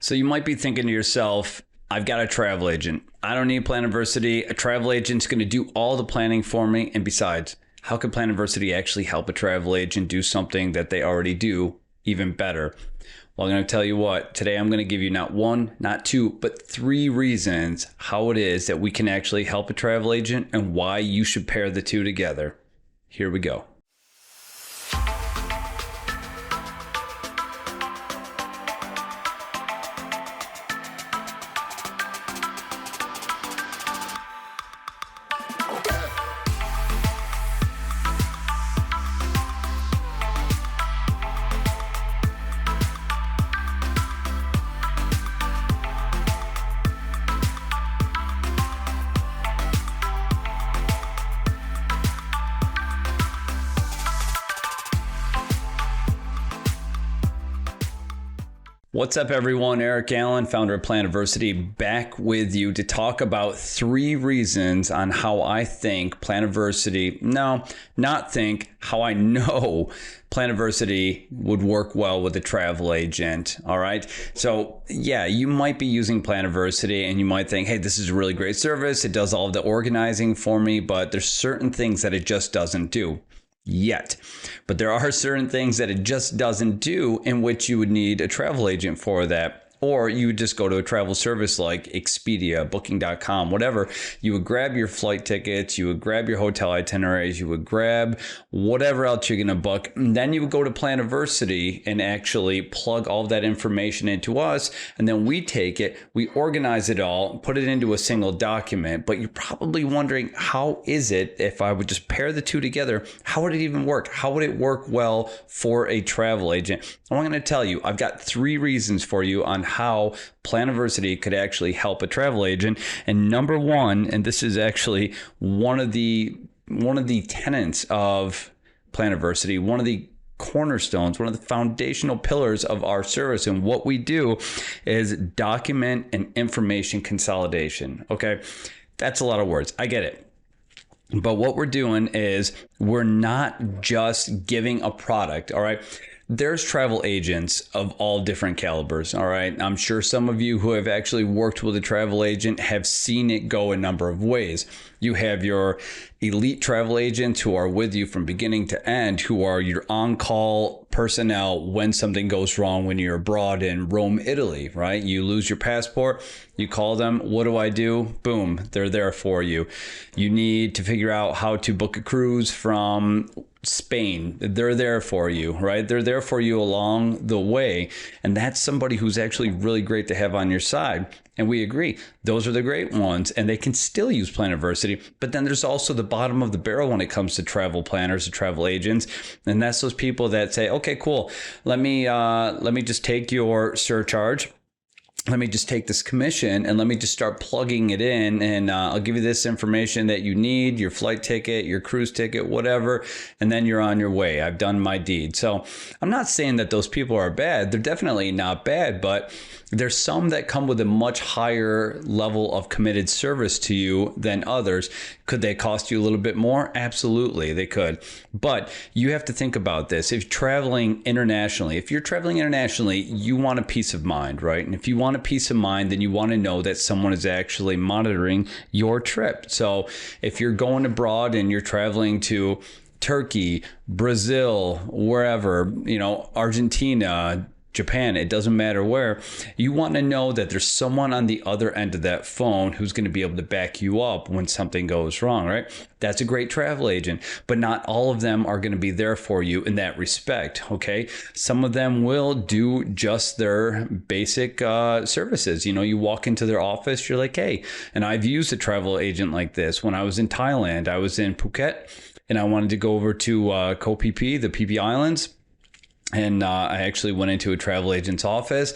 So you might be thinking to yourself, I've got a travel agent. I don't need Planiversity. A travel agent's going to do all the planning for me. And besides, how can Planiversity actually help a travel agent do something that they already do even better? Well, I'm going to tell you what, today I'm going to give you not one, not two, but 3 reasons how it is that we can actually help a travel agent and why you should pair the two together. Here we go. What's up, everyone? Eric Allen, founder of Planiversity, back with you to talk about 3 reasons on how I think Planiversity, how I know Planiversity would work well with a travel agent. All right. So yeah, you might be using Planiversity and you might think, hey, this is a really great service. It does all of the organizing for me, but there's certain things that it just doesn't do. Yet. But there are certain things that it just doesn't do in which you would need a travel agent for that. Or you would just go to a travel service like Expedia, Booking.com, whatever. You would grab your flight tickets, you would grab your hotel itineraries, you would grab whatever else you're going to book. And then you would go to Planiversity and actually plug all of that information into us. And then we take it, we organize it all, put it into a single document. But you're probably wondering, how is it if I would just pair the two together? How would it even work? How would it work well for a travel agent? I'm going to tell you, I've got 3 reasons for you on how Planiversity could actually help a travel agent. And number 1, and this is actually one of the tenets of Planiversity, one of the cornerstones, one of the foundational pillars of our service and what we do is document and information consolidation. Okay, that's a lot of words. I get it. But what we're doing is we're not just giving a product. All right. There's travel agents of all different calibers, all right? I'm sure some of you who have actually worked with a travel agent have seen it go a number of ways. You have your elite travel agents who are with you from beginning to end, who are your on-call personnel when something goes wrong when you're abroad in Rome, Italy, right? You lose your passport, you call them, what do I do? Boom, they're there for you. You need to figure out how to book a cruise from Spain, they're there for you, right? They're there for you along the way. And that's somebody who's actually really great to have on your side. And we agree, those are the great ones, and they can still use Planiversity. But then there's also the bottom of the barrel when it comes to travel planners and travel agents. And that's those people that say, okay, cool, let me just take your surcharge. Let me just take this commission and let me just start plugging it in, and I'll give you this information that you need, your flight ticket, your cruise ticket, whatever, and then you're on your way. I've done my deed. So I'm not saying that those people are bad. They're definitely not bad, but there's some that come with a much higher level of committed service to you than others. Could they cost you a little bit more? Absolutely, they could. But you have to think about this. If you're traveling internationally, you want a peace of mind, right? And if you want a peace of mind, then you want to know that someone is actually monitoring your trip. So if you're going abroad and you're traveling to Turkey, Brazil, wherever, Argentina, Japan, it doesn't matter where, you want to know that there's someone on the other end of that phone who's going to be able to back you up when something goes wrong, right? That's a great travel agent, but not all of them are going to be there for you in that respect, okay? Some of them will do just their basic services. You walk into their office, you're like, hey, and I've used a travel agent like this. When I was in Thailand, I was in Phuket, and I wanted to go over to Koh Phi Phi, the Phi Phi Islands. And I actually went into a travel agent's office.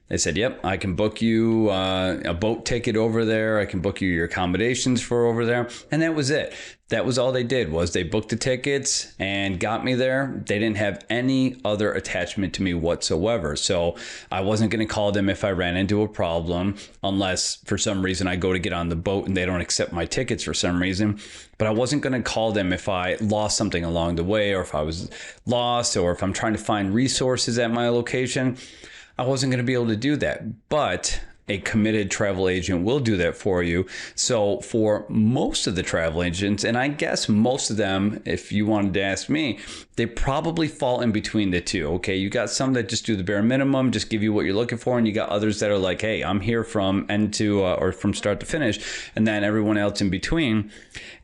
They said, yep, I can book you a boat ticket over there. I can book you your accommodations for over there. And that was it. That was all they did, was they booked the tickets and got me there. They didn't have any other attachment to me whatsoever. So I wasn't going to call them if I ran into a problem, unless for some reason I go to get on the boat and they don't accept my tickets for some reason. But I wasn't going to call them if I lost something along the way, or if I was lost, or if I'm trying to find resources at my location. I wasn't going to be able to do that. But a committed travel agent will do that for you. So for most of the travel agents, and I guess most of them, if you wanted to ask me, they probably fall in between the two. Okay, you got some that just do the bare minimum, just give you what you're looking for, and you got others that are like, hey, I'm here from end to or from start to finish, and then everyone else in between.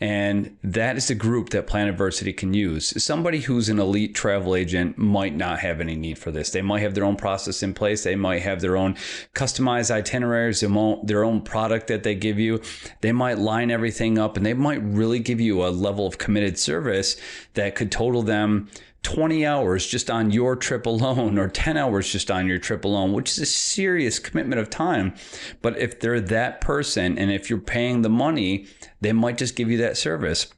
And that is the group that Planiversity can use. Somebody who's an elite travel agent might not have any need for this. They might have their own process in place. They might have their own customized itineraries, their own product that they give you. They might line everything up, and they might really give you a level of committed service that could total them 20 hours just on your trip alone, or 10 hours just on your trip alone, which is a serious commitment of time. But if they're that person, and if you're paying the money, they might just give you that service.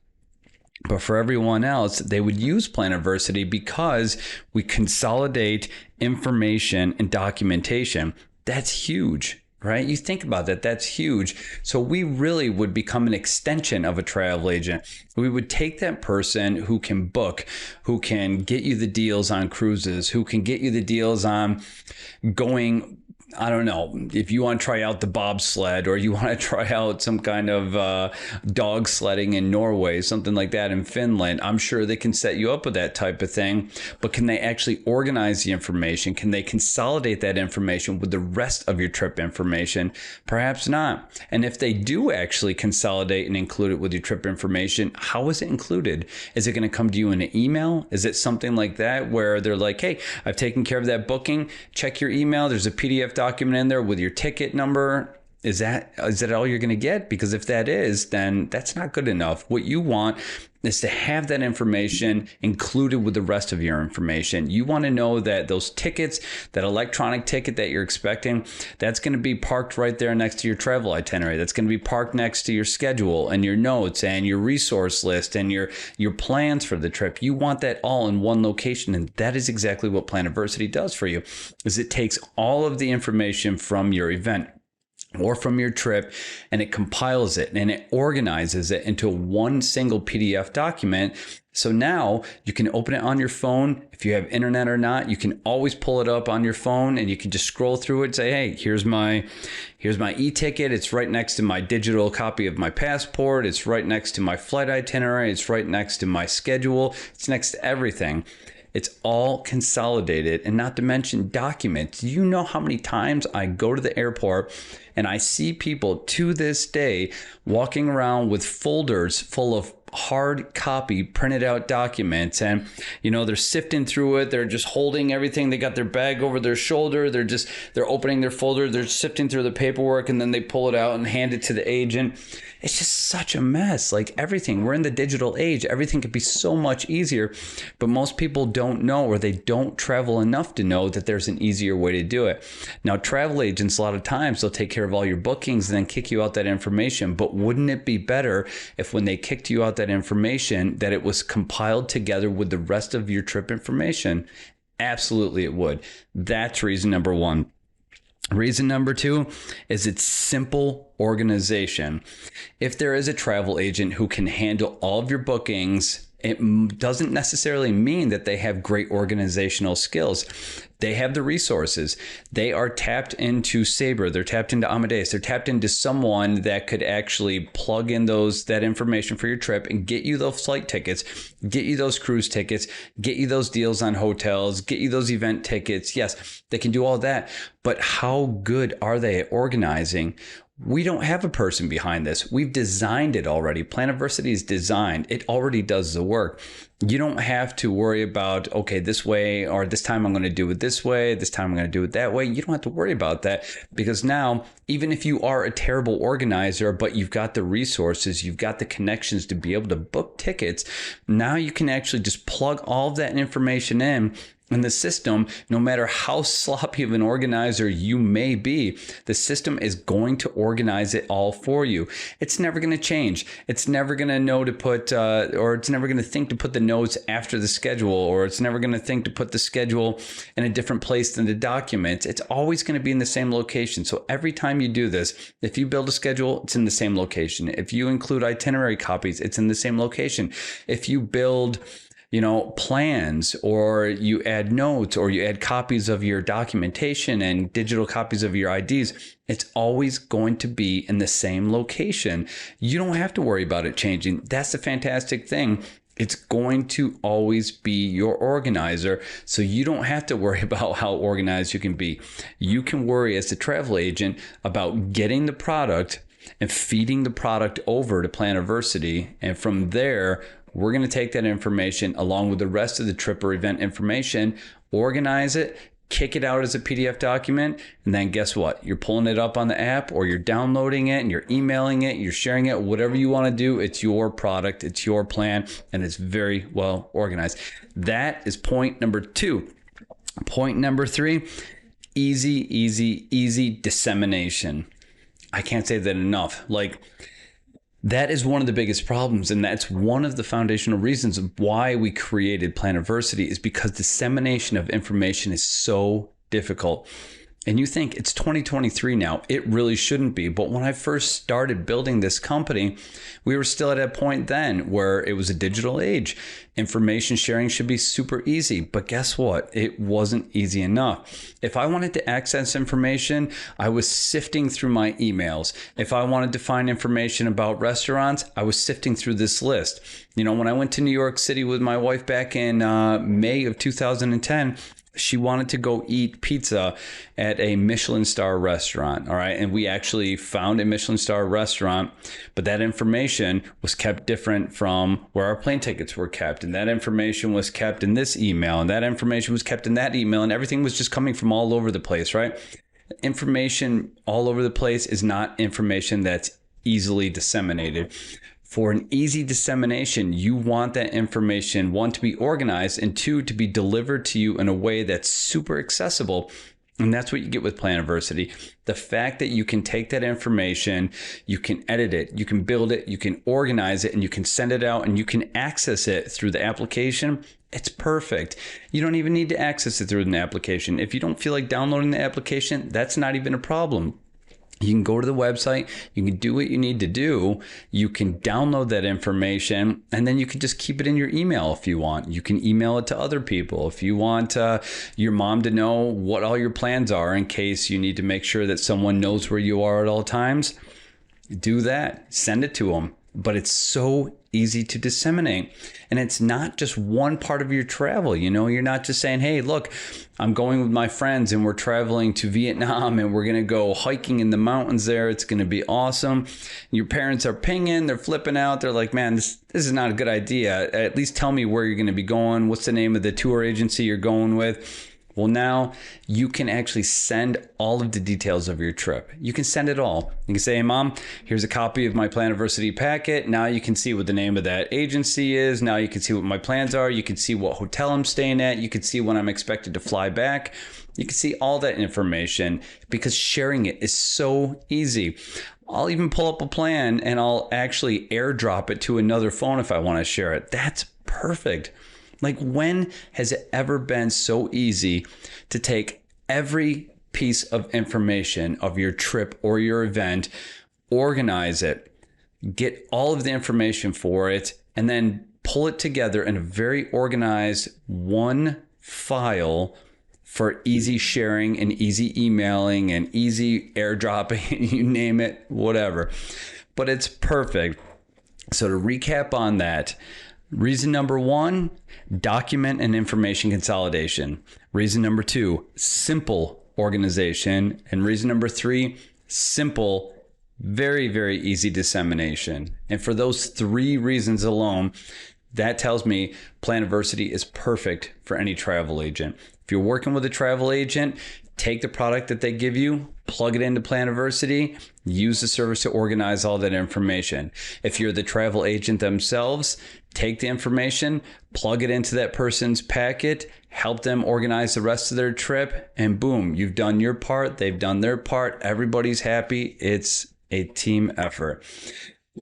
But for everyone else, they would use Planiversity because we consolidate information and documentation. That's huge, right? You think about that, that's huge. So we really would become an extension of a travel agent. We would take that person who can book, who can get you the deals on cruises, who can get you the deals on going, I don't know, if you want to try out the bobsled, or you want to try out some kind of dog sledding in Norway, something like that in Finland. I'm sure they can set you up with that type of thing, but can they actually organize the information? Can they consolidate that information with the rest of your trip information? Perhaps not. And if they do actually consolidate and include it with your trip information, how is it included? Is it going to come to you in an email? Is it something like that where they're like, hey, I've taken care of that booking. Check your email. There's a PDF document in there with your ticket number. Is that all you're going to get? Because if that is, then that's not good enough. What you want is to have that information included with the rest of your information. You want to know that those tickets, that electronic ticket that you're expecting, that's going to be parked right there next to your travel itinerary. That's going to be parked next to your schedule and your notes and your resource list and your plans for the trip. You want that all in one location, and that is exactly what Planiversity does for you. Is it takes all of the information from your event or from your trip, and it compiles it and it organizes it into one single PDF document. So now you can open it on your phone. If you have internet or not, you can always pull it up on your phone, and you can just scroll through it and say, hey, here's my e-ticket. It's right next to my digital copy of my passport. It's right next to my flight itinerary. It's right next to my schedule. It's next to everything. It's all consolidated, and not to mention documents. You know how many times I go to the airport and I see people to this day walking around with folders full of hard copy printed out documents, and they're sifting through it. They're just holding everything. They got their bag over their shoulder. They're opening their folder. They're sifting through the paperwork, and then they pull it out and hand it to the agent. It's just such a mess. Like everything, we're in the digital age. Everything could be so much easier, but most people don't know, or they don't travel enough to know that there's an easier way to do it. Now, travel agents, a lot of times they'll take care of all your bookings and then kick you out that information. But wouldn't it be better if when they kicked you out that information, that it was compiled together with the rest of your trip information? Absolutely, it would. That's reason number one. Reason number two is it's simple organization. If there is a travel agent who can handle all of your bookings, it doesn't necessarily mean that they have great organizational skills. They have the resources. They are tapped into Sabre. They're tapped into Amadeus. They're tapped into someone that could actually plug in that information for your trip and get you those flight tickets, get you those cruise tickets, get you those deals on hotels, get you those event tickets. Yes, they can do all that. But how good are they at organizing? We don't have a person behind this. We've designed it already. Planiversity is designed. It already does the work. You don't have to worry about, okay, this way, or this time I'm going to do it this way, this time I'm going to do it that way. You don't have to worry about that, because now, even if you are a terrible organizer, but you've got the resources, you've got the connections to be able to book tickets, now you can actually just plug all of that information in. And the system, no matter how sloppy of an organizer you may be, the system is going to organize it all for you. It's never going to change. It's never going to know to put, or it's never going to think to put the notes after the schedule, or it's never going to think to put the schedule in a different place than the documents. It's always going to be in the same location. So every time you do this, if you build a schedule, it's in the same location. If you include itinerary copies, it's in the same location. If you build plans, or you add notes, or you add copies of your documentation and digital copies of your IDs, it's always going to be in the same location. You don't have to worry about it changing. That's the fantastic thing. It's going to always be your organizer, so you don't have to worry about how organized you can be. You can worry as a travel agent about getting the product and feeding the product over to Planiversity, and from there, we're going to take that information along with the rest of the trip or event information, organize it, kick it out as a PDF document, and then guess what? You're pulling it up on the app, or you're downloading it and you're emailing it, you're sharing it, whatever you want to do. It's your product, it's your plan, and it's very well organized. That is point number 2. Point number 3, easy dissemination. I can't say that enough. That is one of the biggest problems, and that's one of the foundational reasons of why we created Planiversity, is because dissemination of information is so difficult. And you think it's 2023 now. It really shouldn't be. But when I first started building this company, we were still at a point then where it was a digital age. Information sharing should be super easy. But guess what? It wasn't easy enough. If I wanted to access information, I was sifting through my emails. If I wanted to find information about restaurants, I was sifting through this list. When I went to New York City with my wife back in May of 2010, she wanted to go eat pizza at a Michelin star restaurant. All right. And we actually found a Michelin star restaurant, but that information was kept different from where our plane tickets were kept. And that information was kept in this email, and that information was kept in that email, and everything was just coming from all over the place, right? Information all over the place is not information that's easily disseminated. For an easy dissemination, you want that information, 1, to be organized, and 2, to be delivered to you in a way that's super accessible. And that's what you get with Planiversity. The fact that you can take that information, you can edit it, you can build it, you can organize it, and you can send it out, and you can access it through the application. It's perfect. You don't even need to access it through an application. If you don't feel like downloading the application, that's not even a problem. You can go to the website, you can do what you need to do, you can download that information, and then you can just keep it in your email if you want. You can email it to other people. If you want your mom to know what all your plans are in case you need to make sure that someone knows where you are at all times, do that. Send it to them. But it's so easy to disseminate. And it's not just one part of your travel. You're not just saying, hey, look, I'm going with my friends and we're traveling to Vietnam and we're going to go hiking in the mountains there. It's going to be awesome. Your parents are pinging, they're flipping out. They're like, man, this is not a good idea. At least tell me where you're going to be going. What's the name of the tour agency you're going with? Well, now you can actually send all of the details of your trip. You can send it all. You can say, hey, Mom, here's a copy of my Planiversity packet. Now you can see what the name of that agency is. Now you can see what my plans are. You can see what hotel I'm staying at. You can see when I'm expected to fly back. You can see all that information because sharing it is so easy. I'll even pull up a plan and I'll actually airdrop it to another phone if I want to share it. That's perfect. When has it ever been so easy to take every piece of information of your trip or your event, organize it, get all of the information for it, and then pull it together in a very organized one file for easy sharing and easy emailing and easy airdropping, you name it, whatever. But it's perfect. So to recap on that, reason number 1, document and information consolidation. Reason number 2, simple organization. And reason number 3, simple, very, very easy dissemination. And for those 3 reasons alone, that tells me Planiversity is perfect for any travel agent. If you're working with a travel agent, take the product that they give you, plug it into Planiversity, use the service to organize all that information. If you're the travel agent themselves, take the information, plug it into that person's packet, help them organize the rest of their trip, and boom, you've done your part, they've done their part, everybody's happy. It's a team effort.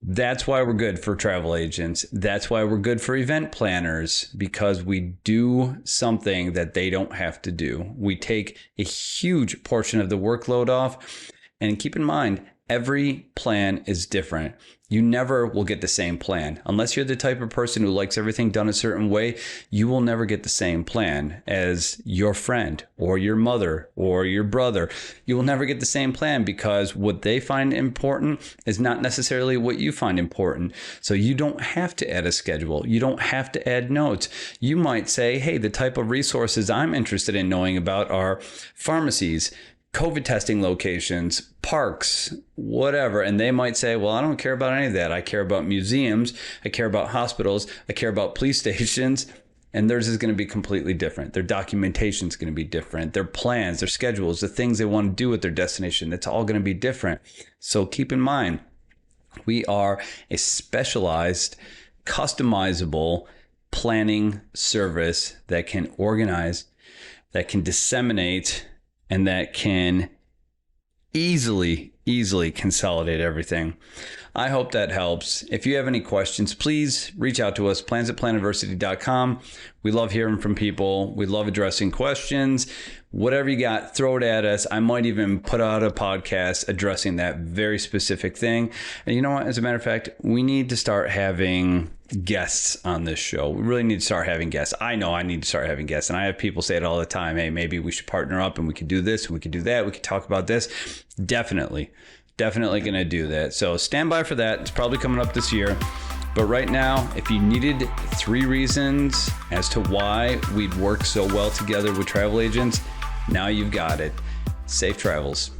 That's why we're good for travel agents. That's why we're good for event planners, because we do something that they don't have to do. We take a huge portion of the workload off. And keep in mind, Every plan is different. You never will get the same plan. Unless you're the type of person who likes everything done a certain way, you will never get the same plan as your friend or your mother or your brother. You will never get the same plan because what they find important is not necessarily what you find important. So you don't have to add a schedule. You don't have to add notes. You might say, hey, the type of resources I'm interested in knowing about are pharmacies, COVID testing locations, parks, whatever. And they might say, well, I don't care about any of that. I care about museums. I care about hospitals. I care about police stations. And theirs is going to be completely different. Their documentation is going to be different. Their plans, their schedules, the things they want to do at their destination, that's all going to be different. So keep in mind, we are a specialized, customizable planning service that can organize, that can disseminate, and that can easily consolidate everything. I hope that helps. If you have any questions, please reach out to us, plans@planiversity.com. We love hearing from people. We love addressing questions. Whatever you got, throw it at us. I might even put out a podcast addressing that very specific thing. And you know what? As a matter of fact, we need to start having guests on this show. We really need to start having guests. I know I need to start having guests. And I have people say it all the time. Hey, maybe we should partner up and we could do this and we could do that. We could talk about this. Definitely going to do that. So stand by for that. It's probably coming up this year. But right now, if you needed 3 reasons as to why we'd work so well together with travel agents, now you've got it. Safe travels.